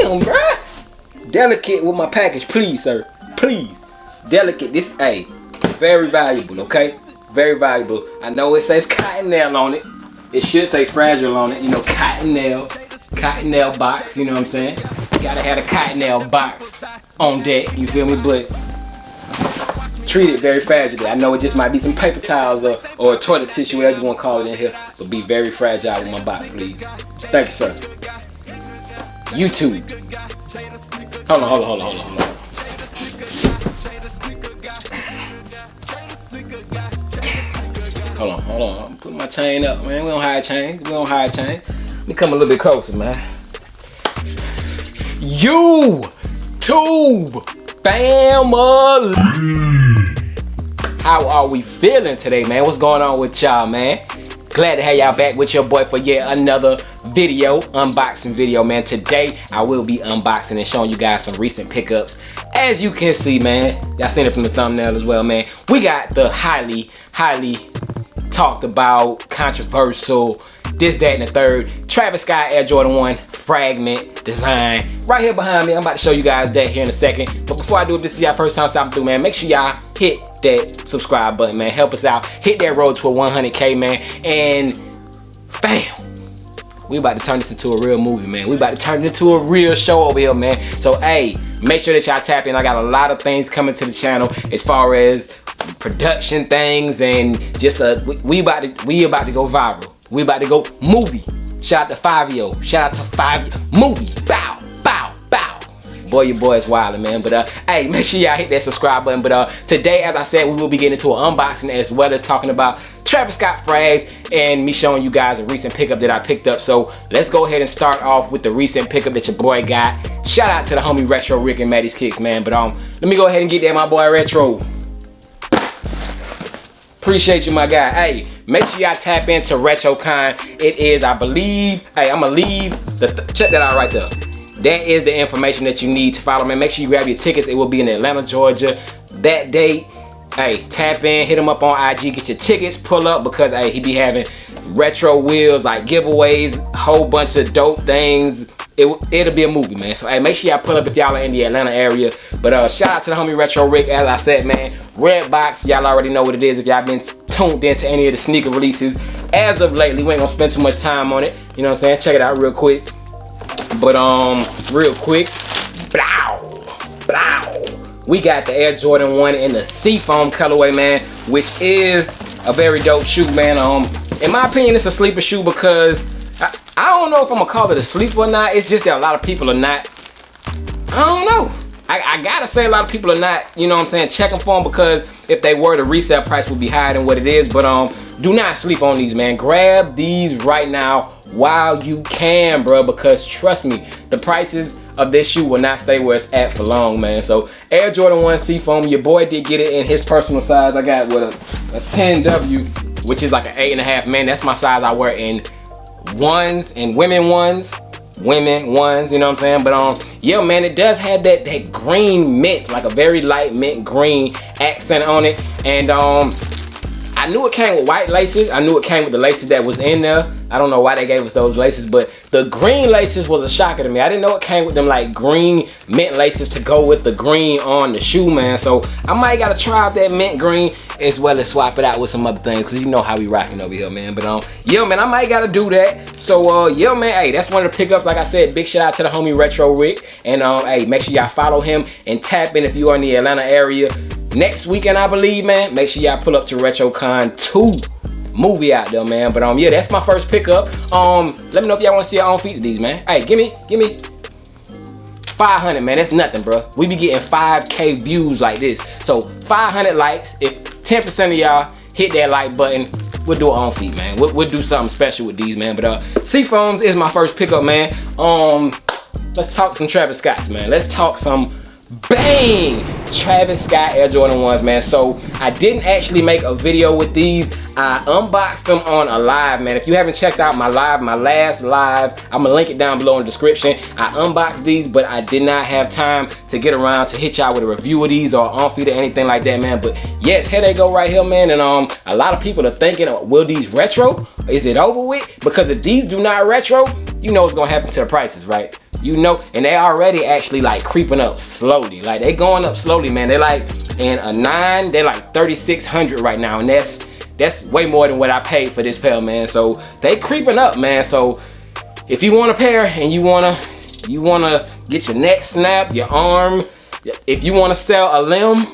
damn, bruh. Delicate with my package, please, sir. Please. Delicate. This, hey, very valuable, okay? Very valuable. I know it says cottonelle on it. It should say fragile on it. You know, cottonelle box. You know what I'm saying? Gotta have a cottonelle box on deck. You feel me? But treat it very fragile. I know it just might be some paper towels or toilet tissue, whatever you want to call it in here. But be very fragile with my box, please. Thank you, sir. YouTube. Hold on. Hold on. Put my chain up, man. We don't hide chains. Let me come a little bit closer, man. YouTube family. How are we feeling today, man? What's going on with y'all, man? Glad to have y'all back with your boy for yet another video, unboxing video, man. Today, I will be unboxing and showing you guys some recent pickups. As you can see, man, y'all seen it from the thumbnail as well, man. We got the highly talked about, controversial, this, that, and the third, Travis Scott Air Jordan 1 Fragment design. Right here behind me, I'm about to show you guys that here in a second. But before I do, if this is y'all first time stopping through, man, make sure y'all hit that subscribe button, man. Help us out. Hit that road to a 100K, man. And bam, we about to turn this into a real movie, man. We about to turn it into a real show over here, man. So, hey, make sure that y'all tap in. I got a lot of things coming to the channel as far as production things and just we about to go viral. We about to go movie. Shout out to Fabio. Shout out to Fabio. Movie. Bow. Boy, your boy is wildin', man. But hey, make sure y'all hit that subscribe button. But today, as I said, we will be getting into an unboxing as well as talking about Travis Scott frags and me showing you guys a recent pickup that I picked up. So let's go ahead and start off with the recent pickup that your boy got. Shout out to the homie Retro Rick and Maddie's Kicks, man. But let me go ahead and get that, my boy Retro. Appreciate you, my guy. Hey, make sure y'all tap into RetroCon. It is, I believe, hey, I'm gonna leave check that out right there. That is the information that you need to follow, man. Make sure you grab your tickets. It will be in Atlanta, Georgia that date. Hey, tap in, hit him up on IG, get your tickets, pull up, because hey, he be having retro wheels, like giveaways, whole bunch of dope things. It'll be a movie, man. So hey, make sure y'all pull up if y'all are in the Atlanta area. But shout out to the homie Retro Rick. As I said, man, red box, y'all already know what it is if y'all been tuned into any of the sneaker releases as of lately. We ain't gonna spend too much time on it, you know what I'm saying? Check it out real quick. But real quick, we got the Air Jordan 1 in the Seafoam colorway, man, which is a very dope shoe, man. In my opinion, it's a sleeper shoe because I don't know if I'm gonna call it a sleeper or not. It's just that a lot of people are not. I don't know. I gotta say a lot of people are not, you know what I'm saying, checking for them, because if they were, the resale price would be higher than what it is. But do not sleep on these, man. Grab these right now while you can, bro, because trust me, the prices of this shoe will not stay where it's at for long, man. So Air Jordan 1 Seafoam, your boy did get it in his personal size. I got what a 10W, which is like an 8.5, man. That's my size I wear in ones and women ones, you know what I'm saying? But yeah, man, it does have that green mint, like a very light mint green accent on it. And I knew it came with white laces. I knew it came with the laces that was in there. I don't know why they gave us those laces, but the green laces was a shocker to me. I didn't know it came with them like green mint laces to go with the green on the shoe, man. So I might gotta try out that mint green as well as swap it out with some other things, because you know how we rocking over here, man. But yeah, man, I might gotta do that. So yeah, man, hey, that's one of the pickups. Like I said, big shout out to the homie Retro Rick. And hey, make sure y'all follow him and tap in if you are in the Atlanta area. Next weekend, I believe, man, make sure y'all pull up to RetroCon 2 movie out there, man. But yeah, that's my first pickup. Let me know if y'all want to see our own feet of these, man. Hey, give me 500, man. That's nothing, bro. We be getting 5K views like this. So 500 likes. If 10% of y'all hit that like button, we'll do our own feet, man. We'll do something special with these, man. But Seafoams is my first pickup, man. Let's talk some Travis Scotts, man. Let's talk some bang Travis Scott Air Jordan 1s, man. So I didn't actually make a video with these. I unboxed them on a live, man. If you haven't checked out my last live, I'm gonna link it down below in the description. I unboxed these, but I did not have time to get around to hit y'all with a review of these or on feed or anything like that, man. But yes, here they go right here, man. And a lot of people are thinking, will these retro? Is it over with? Because if these do not retro, you know what's gonna happen to the prices, right? you know, and they already actually like creeping up slowly. Like they going up slowly, man. They like in a 9, they're like 3,600 right now, and that's way more than what I paid for this pair, man. So they creeping up, man. So if you want a pair and you wanna get your neck snapped, your arm, if you wanna sell a limb,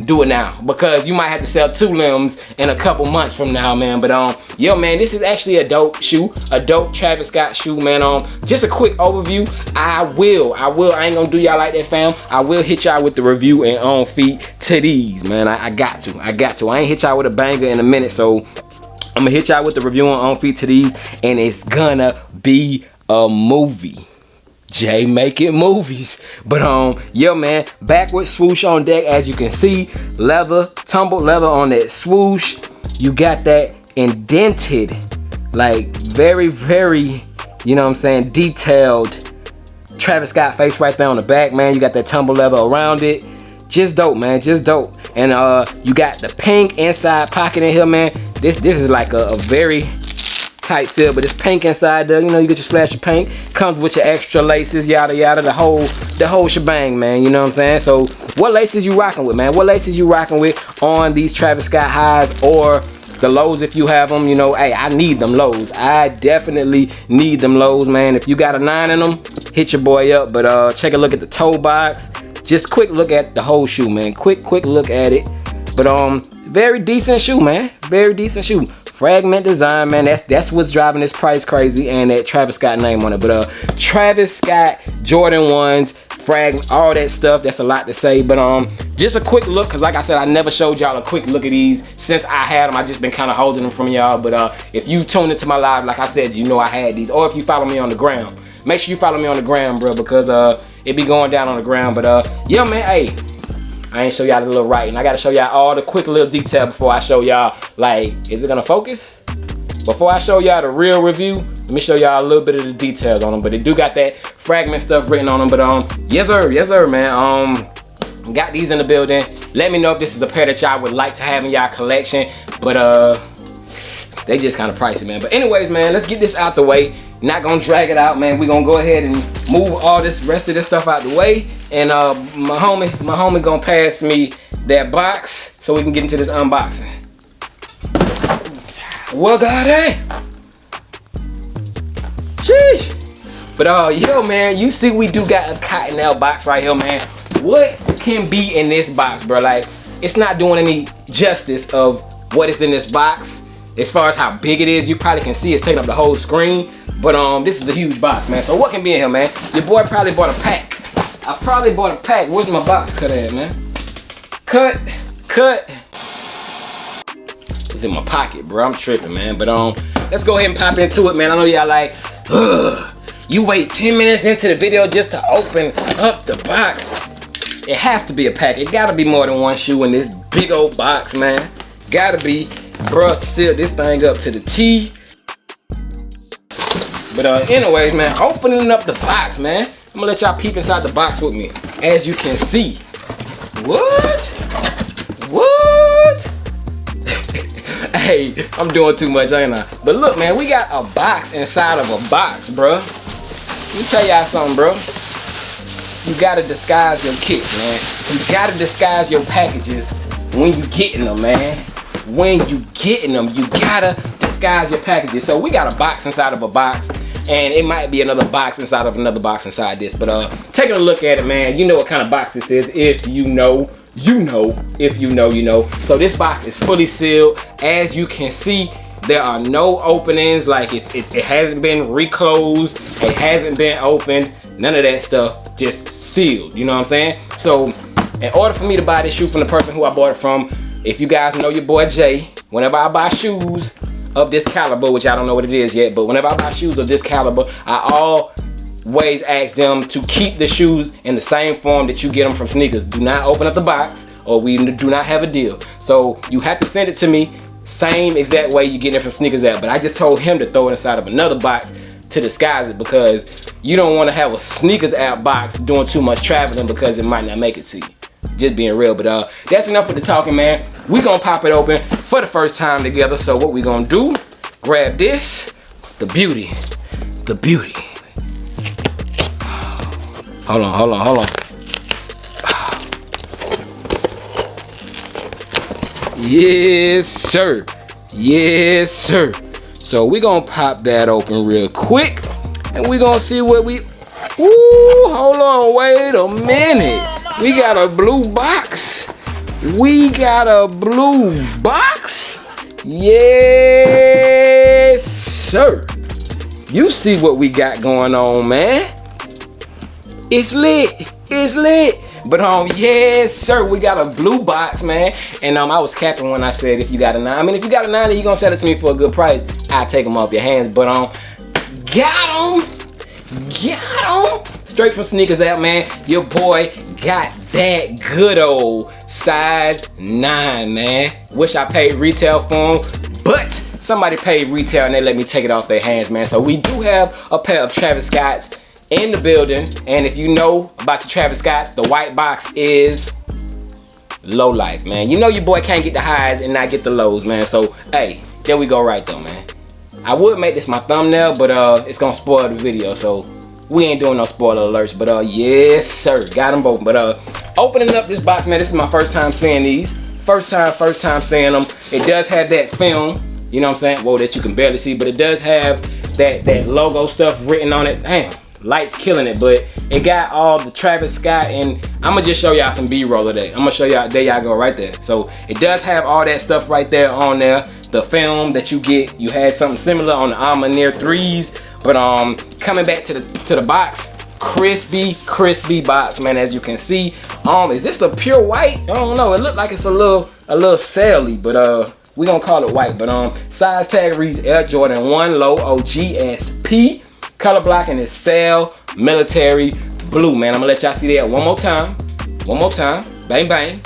do it now, because you might have to sell 2 limbs in a couple months from now, man. But yo, man, this is actually a dope shoe, a dope Travis Scott shoe, man. Just a quick overview. I ain't gonna do y'all like that, fam. I will hit y'all with the review and on feet to these, man. I got to. I ain't hit y'all with a banger in a minute, so I'm gonna hit y'all with the review on feet to these, and it's gonna be a movie. Jay making movies. But yo, man, backward swoosh on deck, as you can see. Leather, tumbled leather on that swoosh. You got that indented, like very, you know what I'm saying, detailed Travis Scott face right there on the back, man. You got that tumbled leather around it. Just dope, man, just dope. And you got the pink inside pocket in here, man. This is like a very tight seal, but it's pink inside there. You know, you get your splash of paint, comes with your extra laces, yada yada, the whole shebang, man. You know what I'm saying? So what laces you rocking with, man? What laces you rocking with on these Travis Scott highs, or the lows if you have them? You know, hey, I need them lows. I definitely need them lows, man. If you got a 9 in them, hit your boy up. But check a look at the toe box. Just quick look at the whole shoe, man. Quick look at it. But very decent shoe, man. Very decent shoe. Fragment design, man. That's what's driving this price crazy, and that Travis Scott name on it. But Travis Scott Jordan 1s, Fragment, all that stuff. That's a lot to say. But just a quick look, because like I said, I never showed y'all a quick look at these since I had them. I just been kind of holding them from y'all. But if you tuned into my live, like I said, you know I had these. Or if you follow me on the gram, make sure you follow me on the gram, bro, because it be going down on the ground. But yeah, man, hey, I ain't show y'all the little writing. I gotta show y'all all the quick little detail before I show y'all, like, is it gonna focus? Before I show y'all the real review, let me show y'all a little bit of the details on them. But it do got that Fragment stuff written on them. But yes sir, man. Got these in the building. Let me know if this is a pair that y'all would like to have in y'all collection. But they just kind of pricey, man. But anyways, man, let's get this out the way. Not gonna drag it out, man. We gonna go ahead and move all this rest of this stuff out the way. And my homie gonna pass me that box so we can get into this unboxing. Well, got it. Sheesh. But yo, man, you see we do got a Cottonelle box right here, man. What can be in this box, bro? Like, it's not doing any justice of what is in this box. As far as how big it is, you probably can see it's taking up the whole screen. But this is a huge box, man. So what can be in here, man? Your boy probably bought a pack. I probably bought a pack. Where's my box cut at, man? Cut. It's in my pocket, bro. I'm tripping, man. But let's go ahead and pop into it, man. I know y'all like, you wait 10 minutes into the video just to open up the box. It has to be a pack. It gotta be more than one shoe in this big old box, man. Gotta be. Bruh, seal this thing up to the T. But anyways, man, opening up the box, man. I'm gonna let y'all peep inside the box with me. As you can see. What? Hey, I'm doing too much, ain't I? But look, man, we got a box inside of a box, bro. Let me tell y'all something, bro. You gotta disguise your kits, man. You gotta disguise your packages when you getting them, man. When you getting them, you gotta disguise your packages. So we got a box inside of a box, and it might be another box inside of another box inside this. But taking a look at it, man, you know what kind of box this is. If you know, you know. If you know, you know. So this box is fully sealed. As you can see, there are no openings. Like it hasn't been reclosed. It hasn't been opened. None of that stuff. Just sealed. You know what I'm saying? So in order for me to buy this shoe from the person who I bought it from, if you guys know your boy Jay, whenever I buy shoes of this caliber, which I don't know what it is yet, but whenever I buy shoes of this caliber, I always ask them to keep the shoes in the same form that you get them from Snkrs. Do not open up the box, or we do not have a deal. So you have to send it to me same exact way you get it from Snkrs at. But I just told him to throw it inside of another box to disguise it, because you don't want to have a Snkrs app box doing too much traveling, because it might not make it to you. Just being real. But that's enough of the talking, man. We gonna pop it open for the first time together. So what we gonna do, grab this, the beauty. Hold on. Yes, sir. Yes, sir. So we gonna pop that open real quick, and we gonna see what we. Ooh, hold on, wait a minute. We got a blue box. Yes, sir. You see what we got going on, man. It's lit. But yes, sir, we got a blue box, man. And I was capping when I said if you got a 9. I mean, if you got a 9 and you gonna sell it to me for a good price, I'll take them off your hands. But got them. Straight from Snkrs app, man. Your boy got that good old size 9, man. Wish I paid retail for them, but somebody paid retail and they let me take it off their hands, man. So we do have a pair of Travis Scotts in the building, and if you know about the Travis Scotts, the white box is low life, man. You know your boy can't get the highs and not get the lows, man. So hey, there we go right though, man. I would make this my thumbnail, but it's gonna spoil the video, so we ain't doing no spoiler alerts. But yes, sir, got them both. But opening up this box, man, this is my first time seeing these. First time seeing them. It does have that film, you know what I'm saying? Whoa, that you can barely see, but it does have that logo stuff written on it. Damn, light's killing it, but it got all the Travis Scott, and I'm gonna just show y'all some B-roll of that. I'm gonna show y'all, there y'all go right there. So it does have all that stuff right there on there. The film that you get, you had something similar on the Armanier 3s, but coming back to the box, crispy box, man. As you can see, is this a pure white? I don't know. It looked like it's a little saily, but we gonna call it white. But size tag reads Air Jordan 1 Low OGSP. Color blocking is Resale Military Blue, man. I'm gonna let y'all see that one more time. Bang bang.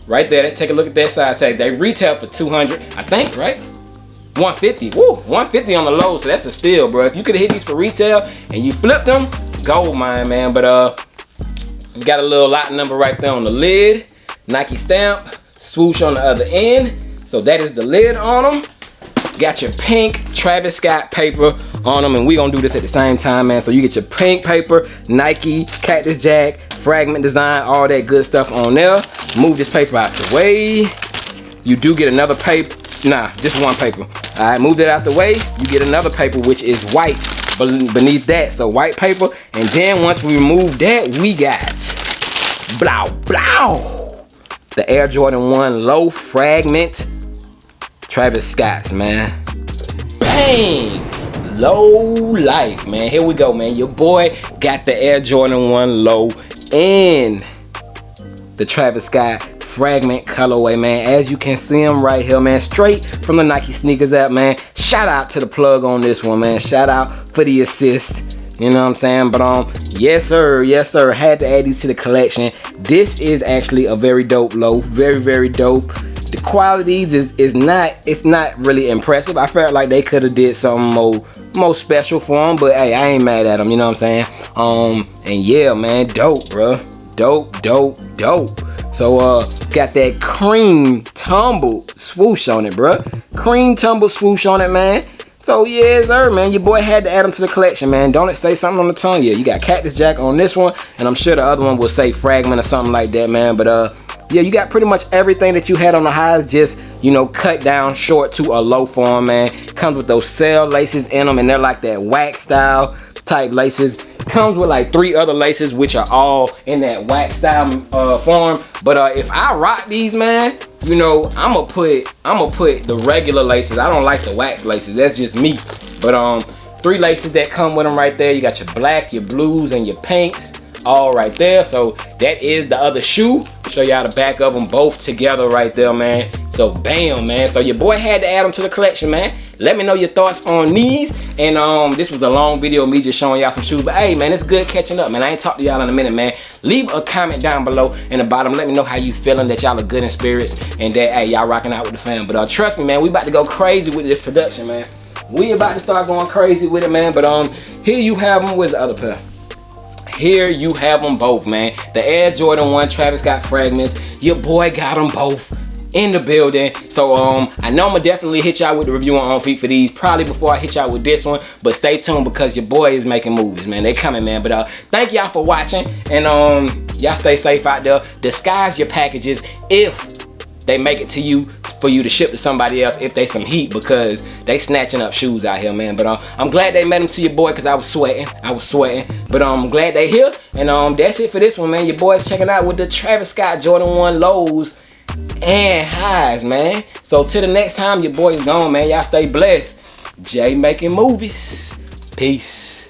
Right there. Take a look at that size tag. They retail for 200, I think, right? 150. Woo, 150 on the low, so that's a steal, bro. If you could have hit these for retail and you flipped them, gold mine, man. But you got a little lot number right there on the lid. Nike stamp, swoosh on the other end. So that is the lid on them. Got your pink Travis Scott paper on them, and we gonna do this at the same time, man. So you get your pink paper, Nike, Cactus Jack, Fragment design, all that good stuff on there. Move this paper out the way. You do get another paper. Nah, just one paper. All right, move that out the way. You get another paper, which is white beneath that. So white paper. And then once we remove that, we got the Air Jordan 1 Low Fragment Travis Scotts, man. Bang! Low life, man. Here we go, man. Your boy got the Air Jordan 1 Low in the Travis Scott Fragment colorway, man. As you can see them right here, man, straight from the Nike Snkrs app, man. Shout out to the plug on this one, man. Shout out for the assist, you know what I'm saying? But yes sir, had to add these to the collection. This is actually a very dope low, very dope. The qualities is not really impressive. I felt like they could have did something more special for them, but hey, I ain't mad at them, you know what I'm saying? And yeah, man, dope, bro. Dope. So got that cream tumble swoosh on it, bro. Cream tumble swoosh on it, man. So yes sir, man, your boy had to add them to the collection, man. Don't it say something on the tongue? Yeah, you got Cactus Jack on this one, and I'm sure the other one will say Fragment or something like that, man. But yeah, you got pretty much everything that you had on the highs, just, you know, cut down short to a low form, man. Comes with those cell laces in them, and they're like that wax style type laces. Comes with like 3 other laces, which are all in that wax style form. But if I rock these, man, you know, I'ma put the regular laces. I don't like the wax laces. That's just me. But 3 laces that come with them right there. You got your black, your blues, and your pinks, all right there. So that is the other shoe. Show y'all the back of them both together right there, man. So bam, man. So your boy had to add them to the collection, man. Let me know your thoughts on these. And this was a long video of me just showing y'all some shoes. But hey, man, it's good catching up, man. I ain't talked to y'all in a minute, man. Leave a comment down below in the bottom. Let me know how you feeling, that y'all are good in spirits, and that hey, y'all rocking out with the fam. But trust me, man, we about to go crazy with this production, man. We about to start going crazy with it, man. But here you have them. Where's the other pair? Here you have them both, man. The Air Jordan 1 Travis Scott Fragments. Your boy got them both in the building. So I know I'm gonna definitely hit y'all with the review on feet for these, probably before I hit y'all with this one, but stay tuned because your boy is making movies, man. They coming, man. But thank y'all for watching, and y'all stay safe out there. Disguise your packages if they make it to you for you to ship to somebody else, if they some heat, because they snatching up shoes out here, man. But I'm glad they made them to your boy, because I was sweating. But I'm glad they here, and that's it for this one, man. Your boy's checking out with the Travis Scott Jordan 1 lows and highs, man. So till the next time your boy is gone, man, y'all stay blessed. Jay making movies. Peace.